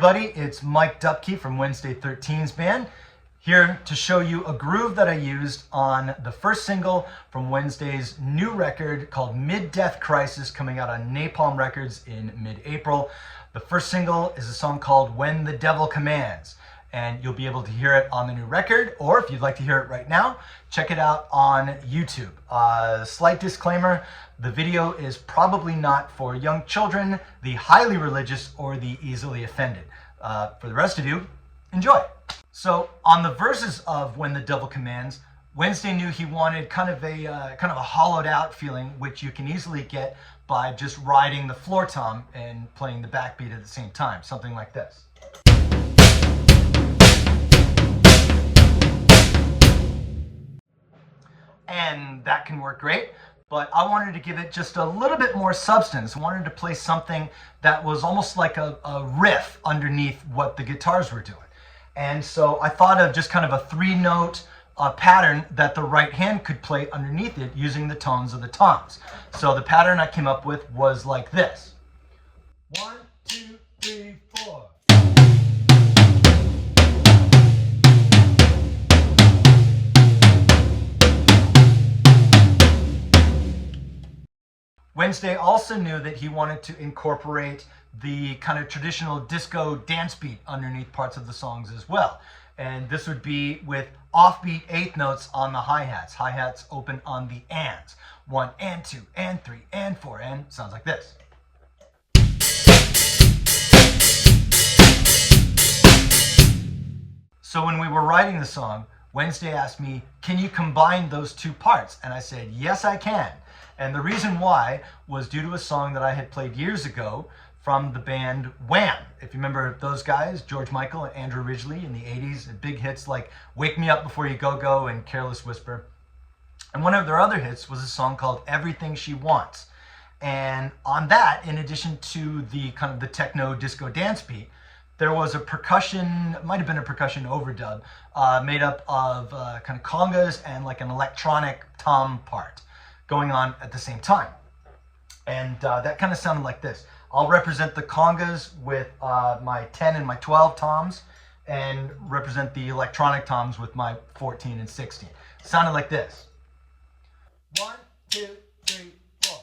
everybody, it's Mike Dupke from Wednesday 13's band, here to show you a groove that I used on the first single from Wednesday's new record called Mid-Death Crisis, coming out on Napalm Records in mid-April. The first single is a song called When the Devil Commands, and you'll be able to hear it on the new record, or if you'd like to hear it right now, check it out on YouTube. Slight disclaimer, the video is probably not for young children, the highly religious, or the easily offended. For the rest of you, enjoy. So on the verses of When the Devil Commands, Wednesday knew he wanted kind of a hollowed out feeling, which you can easily get by just riding the floor tom and playing the backbeat at the same time, something like this. And that can work great, but I wanted to give it just a little bit more substance. I wanted to play something that was almost like a riff underneath what the guitars were doing. And so I thought of just kind of a three-note pattern that the right hand could play underneath it using the tones of the toms. So the pattern I came up with was like this. 1, 2, 3, 4. Wednesday also knew that he wanted to incorporate the kind of traditional disco dance beat underneath parts of the songs as well. And this would be with offbeat eighth notes on the hi-hats. Hi-hats open on the ands. 1 and 2 and 3 and 4 and sounds like this. So when we were writing the song, Wednesday asked me, can you combine those two parts? And I said, yes, I can. And the reason why was due to a song that I had played years ago from the band Wham. If you remember those guys, George Michael and Andrew Ridgeley in the 80s, big hits like Wake Me Up Before You Go Go and Careless Whisper. And one of their other hits was a song called Everything She Wants. And on that, in addition to the kind of the techno disco dance beat, there was a percussion, it might have been a percussion overdub, made up of kind of congas and like an electronic tom part going on at the same time. And that kind of sounded like this. I'll represent the congas with my 10 and my 12 toms, and represent the electronic toms with my 14 and 16. It sounded like this. 1, 2, 3, 4.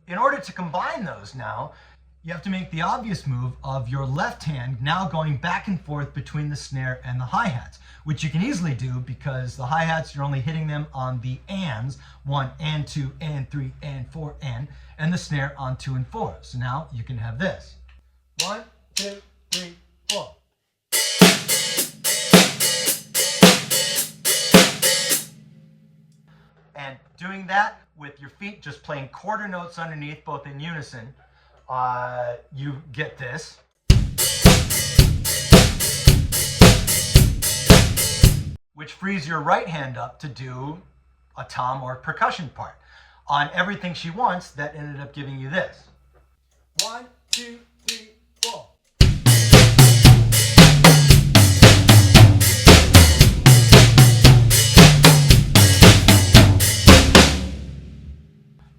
In order to combine those now, you have to make the obvious move of your left hand now going back and forth between the snare and the hi-hats, which you can easily do because the hi-hats, you're only hitting them on the ands, 1 and 2 and 3 and 4 and the snare on 2 and 4. So now you can have this. 1, 2, 3, 4. And doing that with your feet just playing quarter notes underneath, both in unison, you get this. Which frees your right hand up to do a tom or percussion part. On Everything She Wants, that ended up giving you this. 1, 2, 3, 4.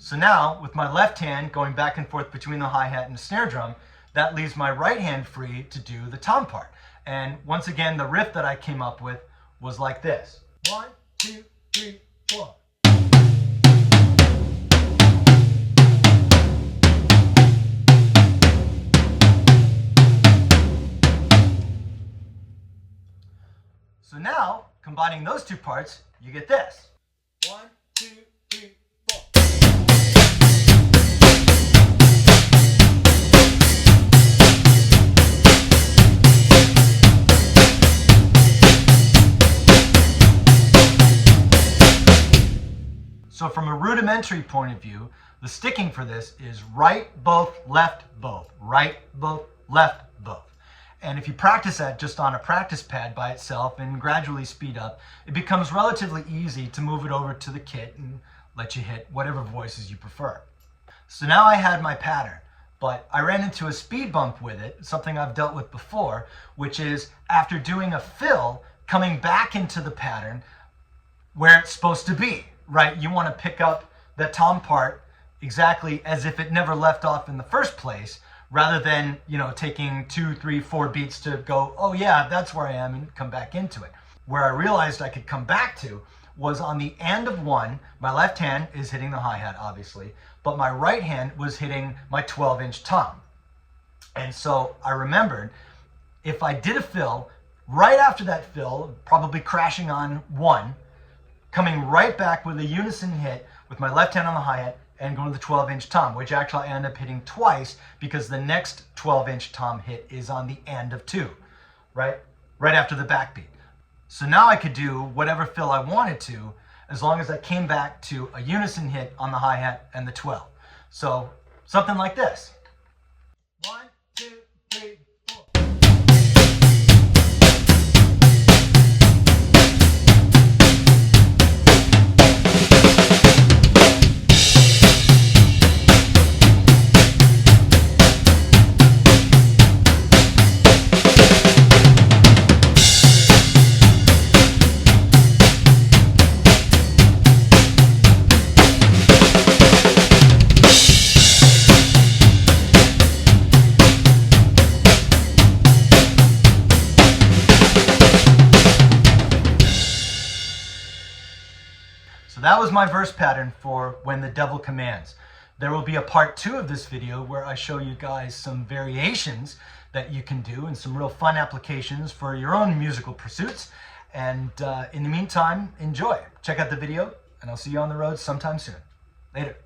So now, with my left hand going back and forth between the hi-hat and the snare drum, that leaves my right hand free to do the tom part. And once again, the riff that I came up with was like this. 1, 2, 3, 4. So now, combining those two parts, you get this. 1, 2, 3, 4. So from a rudimentary point of view, the sticking for this is right, both, left, both. Right, both, left, both. And if you practice that just on a practice pad by itself and gradually speed up, it becomes relatively easy to move it over to the kit and let you hit whatever voices you prefer. So now I had my pattern, but I ran into a speed bump with it, something I've dealt with before, which is after doing a fill, coming back into the pattern, where it's supposed to be, right? You want to pick up that tom part exactly as if it never left off in the first place, rather than, you know, taking 2, 3, 4 beats to go, oh yeah, that's where I am, and come back into it. Where I realized I could come back to was on the end of one. My left hand is hitting the hi-hat, obviously, but my right hand was hitting my 12-inch tom. And so I remembered, if I did a fill, right after that fill, probably crashing on 1, coming right back with a unison hit with my left hand on the hi-hat and going to the 12-inch tom, which actually I end up hitting twice because the next 12-inch tom hit is on the end of 2, right after the backbeat. So now I could do whatever fill I wanted to, as long as I came back to a unison hit on the hi-hat and the 12. So something like this. 1, 2, 3, 4. So that was my verse pattern for When the Devil Commands. There will be a part 2 of this video where I show you guys some variations that you can do and some real fun applications for your own musical pursuits. And in the meantime, enjoy. Check out the video, and I'll see you on the road sometime soon. Later.